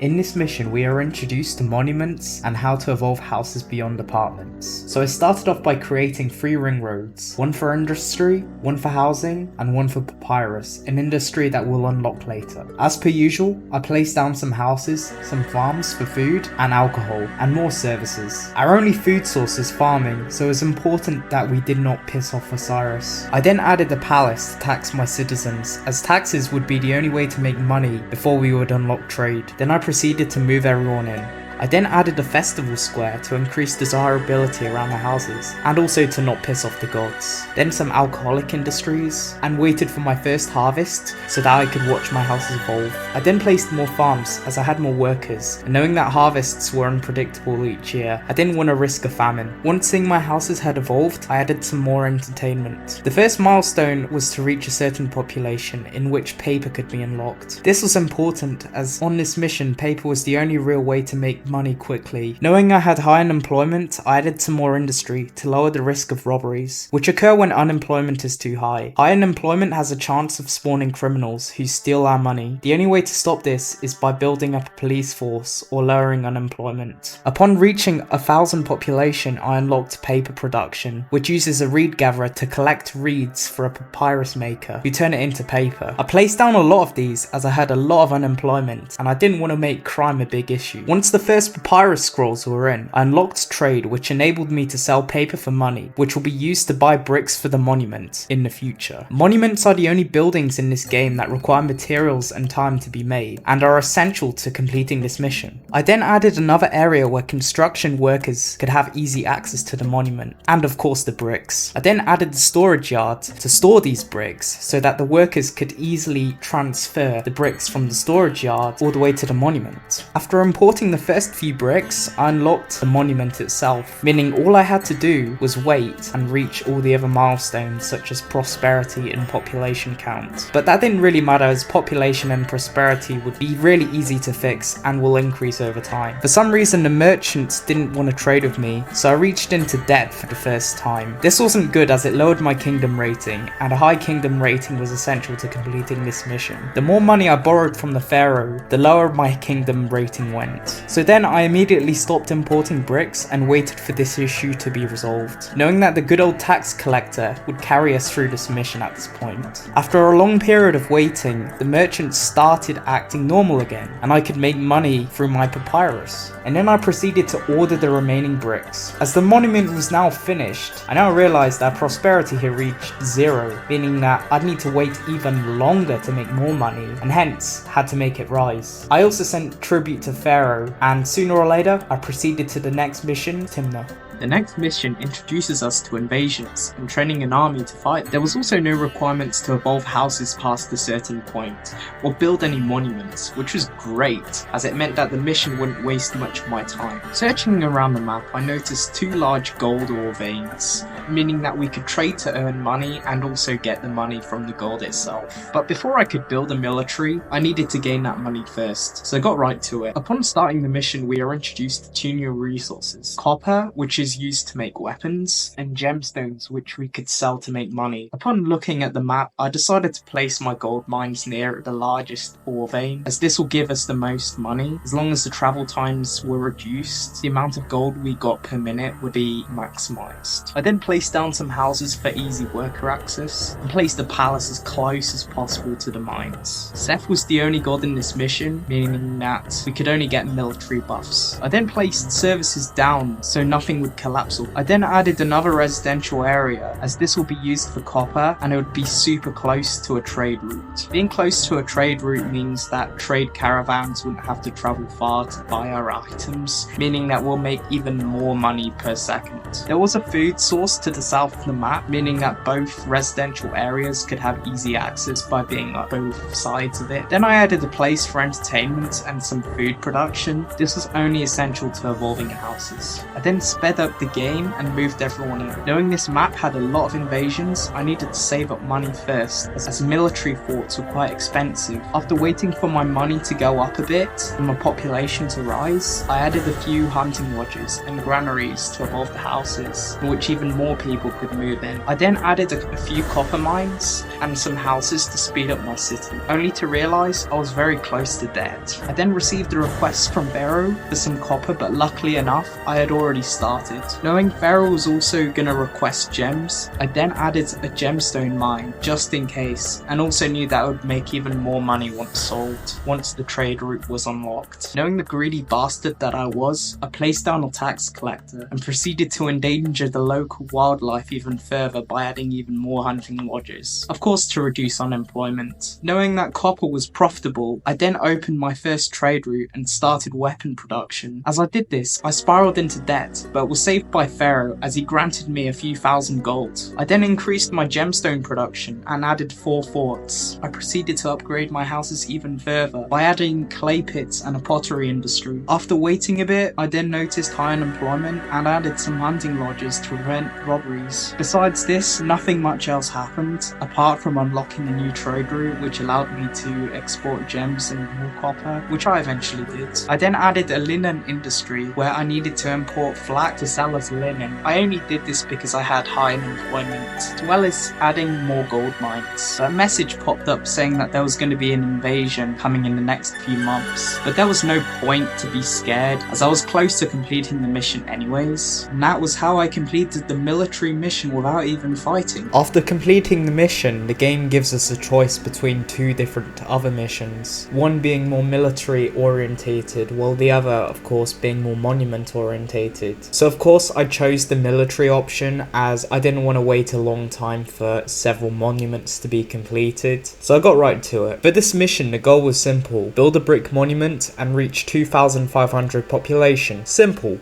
In this mission, we are introduced to monuments and how to evolve houses beyond apartments. So I started off by creating 3 ring roads, one for industry, one for housing, and one for papyrus, an industry that we'll unlock later. As per usual, I placed down some houses, some farms for food and alcohol, and more services. Our only food source is farming, so it was important that we did not piss off Osiris. I then added a palace to tax my citizens, as taxes would be the only way to make money before we would unlock trade. Then I proceeded to move everyone in. I then added a festival square to increase desirability around the houses, and also to not piss off the gods. Then some alcoholic industries, and waited for my first harvest so that I could watch my houses evolve. I then placed more farms as I had more workers, and knowing that harvests were unpredictable each year, I didn't want to risk a famine. Once seeing my houses had evolved, I added some more entertainment. The first milestone was to reach a certain population in which paper could be unlocked. This was important as on this mission paper was the only real way to make money quickly. Knowing I had high unemployment, I added some more industry to lower the risk of robberies, which occur when unemployment is too high. High unemployment has a chance of spawning criminals who steal our money. The only way to stop this is by building up a police force or lowering unemployment. Upon reaching 1,000 population, I unlocked paper production, which uses a reed gatherer to collect reeds for a papyrus maker who turn it into paper. I placed down a lot of these as I had a lot of unemployment and I didn't want to make crime a big issue. Once the first papyrus scrolls were in, I unlocked trade, which enabled me to sell paper for money, which will be used to buy bricks for the monument in the future. Monuments are the only buildings in this game that require materials and time to be made, and are essential to completing this mission. I then added another area where construction workers could have easy access to the monument, and of course the bricks. I then added the storage yard to store these bricks, so that the workers could easily transfer the bricks from the storage yard all the way to the monument. After importing the first few bricks, I unlocked the monument itself, meaning all I had to do was wait and reach all the other milestones such as prosperity and population count. But that didn't really matter as population and prosperity would be really easy to fix and will increase over time. For some reason the merchants didn't want to trade with me, so I reached into debt for the first time. This wasn't good as it lowered my kingdom rating, and a high kingdom rating was essential to completing this mission. The more money I borrowed from the pharaoh, the lower my kingdom rating went. So then I immediately stopped importing bricks and waited for this issue to be resolved, knowing that the good old tax collector would carry us through this mission at this point. After a long period of waiting, the merchants started acting normal again, and I could make money through my papyrus. And then I proceeded to order the remaining bricks. As the monument was now finished, I now realized that prosperity had reached 0, meaning that I'd need to wait even longer to make more money, and hence had to make it rise. I also sent tribute to Pharaoh, and sooner or later, I proceeded to the next mission, Timna. The next mission introduces us to invasions and training an army to fight. There was also no requirements to evolve houses past a certain point, or build any monuments, which was great, as it meant that the mission wouldn't waste much of my time. Searching around the map, I noticed 2 large gold ore veins, meaning that we could trade to earn money and also get the money from the gold itself. But before I could build a military, I needed to gain that money first, so I got right to it. Upon starting the mission, we are introduced to 2 new resources: copper, which is used to make weapons, and gemstones, which we could sell to make money. Upon looking at the map, I decided to place my gold mines near the largest ore vein, as this will give us the most money. As long as the travel times were reduced, the amount of gold we got per minute would be maximized. I then placed down some houses for easy worker access, and placed the palace as close as possible to the mines. Seth was the only god in this mission, meaning that we could only get military buffs. I then placed services down so nothing would collapse. I then added another residential area, as this will be used for copper and it would be super close to a trade route. Being close to a trade route means that trade caravans wouldn't have to travel far to buy our items, meaning that we'll make even more money per second. There was a food source to the south of the map, meaning that both residential areas could have easy access by being on both sides of it. Then I added a place for entertainment and some food production. This was only essential to evolving houses. I then sped up the game and moved everyone in. Knowing this map had a lot of invasions, I needed to save up money first, as military forts were quite expensive. After waiting for my money to go up a bit and my population to rise, I added a few hunting lodges and granaries to evolve the houses, in which even more people could move in. I then added a few copper mines and some houses to speed up my city, only to realise I was very close to debt. I then received a request from Pharaoh for some copper, but luckily enough, I had already started. Knowing Pharaoh was also gonna request gems, I then added a gemstone mine just in case, and also knew that I would make even more money once the trade route was unlocked. Knowing the greedy bastard that I was, I placed down a tax collector and proceeded to endanger the local wildlife even further by adding even more hunting lodges, of course to reduce unemployment. Knowing that copper was profitable, I then opened my first trade route and started weapon production. As I did this, I spiraled into debt, but was saved by Pharaoh as he granted me a few thousand gold. I then increased my gemstone production and added 4 forts. I proceeded to upgrade my houses even further by adding clay pits and a pottery industry. After waiting a bit, I then noticed high unemployment and added some hunting lodges to prevent robberies. Besides this, nothing much else happened, apart from unlocking a new trade route which allowed me to export gems and more copper, which I eventually did. I then added a linen industry where I needed to import flax to sell as linen. I only did this because I had high unemployment, as well as adding more gold mines. A message popped up saying that there was going to be an invasion coming in the next few months, but there was no point to be scared as I was close to completing the mission anyways, and that was how I completed the military mission without even fighting. After completing the mission, the game gives us a choice between 2 different other missions, one being more military orientated, while the other of course being more monument orientated. So of course I chose the military option as I didn't want to wait a long time for several monuments to be completed, so I got right to it. For this mission, the goal was simple: build a brick monument and reach 2,500 population. Simple.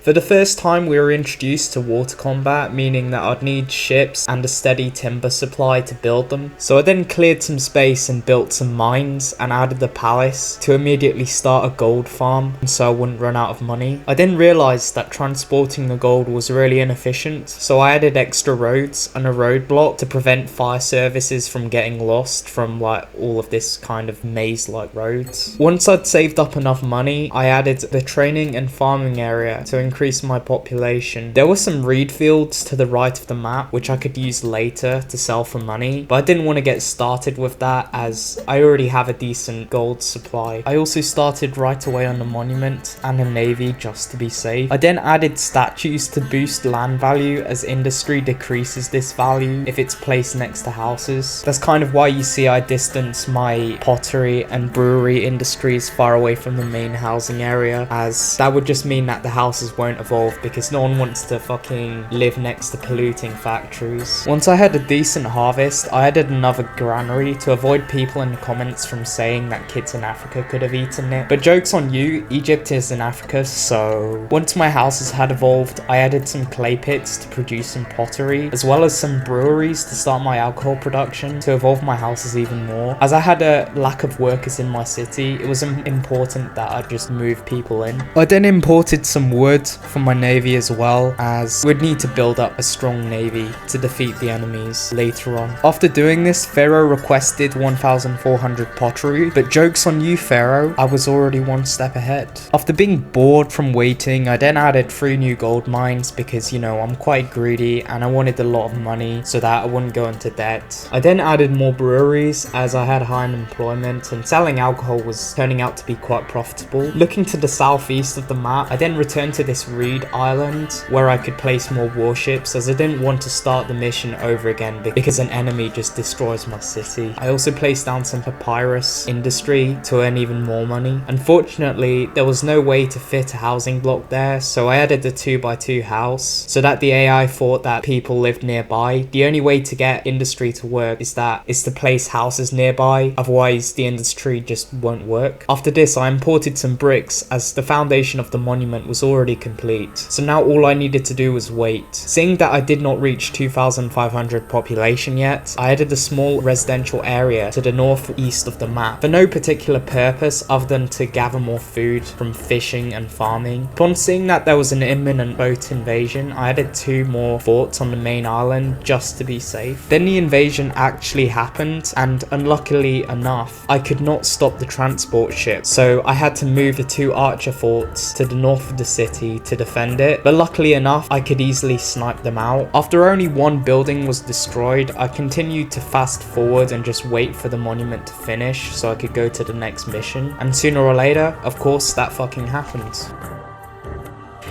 For the first time we were introduced to water combat, meaning that I'd need ships and a steady timber supply to build them. So I then cleared some space and built some mines and added a palace to immediately start a gold farm so I wouldn't run out of money. I then realised that transporting the gold was really inefficient, so I added extra roads and a roadblock to prevent fire services from getting lost from like all of this kind of maze-like roads. Once I'd saved up enough money, I added the training and farming area to increase my population. There were some reed fields to the right of the map which I could use later to sell for money, but I didn't want to get started with that as I already have a decent gold supply. I also started right away on the monument and a navy just to be safe. I then added statues to boost land value as industry decreases this value if it's placed next to houses. That's kind of why you see I distance my pottery and brewery industries far away from the main housing area, as that would just mean that the houses won't evolve because no one wants to fucking live next to polluting factories. Once I had a decent harvest, I added another granary to avoid people in the comments from saying that kids in Africa could have eaten it. But joke's on you, Egypt is in Africa, so once my houses had evolved, I added some clay pits to produce some pottery, as well as some breweries to start my alcohol production to evolve my houses even more. As I had a lack of workers in my city, it was important that I just move people in. I then imported some wood for my navy as well, as we'd need to build up a strong navy to defeat the enemies later on. After doing this, Pharaoh requested 1,400 pottery, but joke's on you, Pharaoh, I was already one step ahead. After being bored from waiting, I then added 3 new gold mines because, you know, I'm quite greedy and I wanted a lot of money so that I wouldn't go into debt. I then added more breweries as I had high unemployment and selling alcohol was turning out to be quite profitable. Looking to the southeast of the map, I then returned to this reed island where I could place more warships as I didn't want to start the mission over again because an enemy just destroys my city. I also placed down some papyrus industry to earn even more money. Unfortunately, there was no way to fit a housing block there, so I added the 2x2 house so that the AI thought that people lived nearby. The only way to get industry to work is to place houses nearby, otherwise the industry just won't work. After this, I imported some bricks as the foundation of the monument was already complete. So now all I needed to do was wait. Seeing that I did not reach 2,500 population yet, I added a small residential area to the northeast of the map for no particular purpose other than to gather more food from fishing and farming. Upon seeing that there was an imminent boat invasion, I added 2 more forts on the main island just to be safe. Then the invasion actually happened, and unluckily enough, I could not stop the transport ship, so I had to move the 2 archer forts to the north of the city to defend it, but luckily enough, I could easily snipe them out. After only 1 building was destroyed, I continued to fast forward and just wait for the monument to finish so I could go to the next mission, and sooner or later, of course, that fucking happened.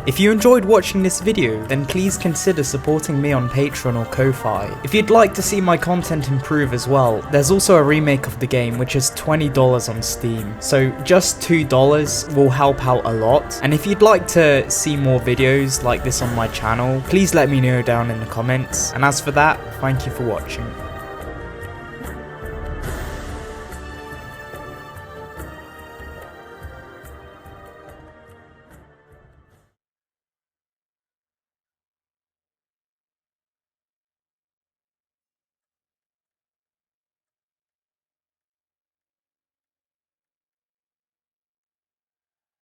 If you enjoyed watching this video, then please consider supporting me on Patreon or Ko-Fi. If you'd like to see my content improve as well, there's also a remake of the game which is $20 on Steam, so just $2 will help out a lot. And if you'd like to see more videos like this on my channel, please let me know down in the comments. And as for that, thank you for watching.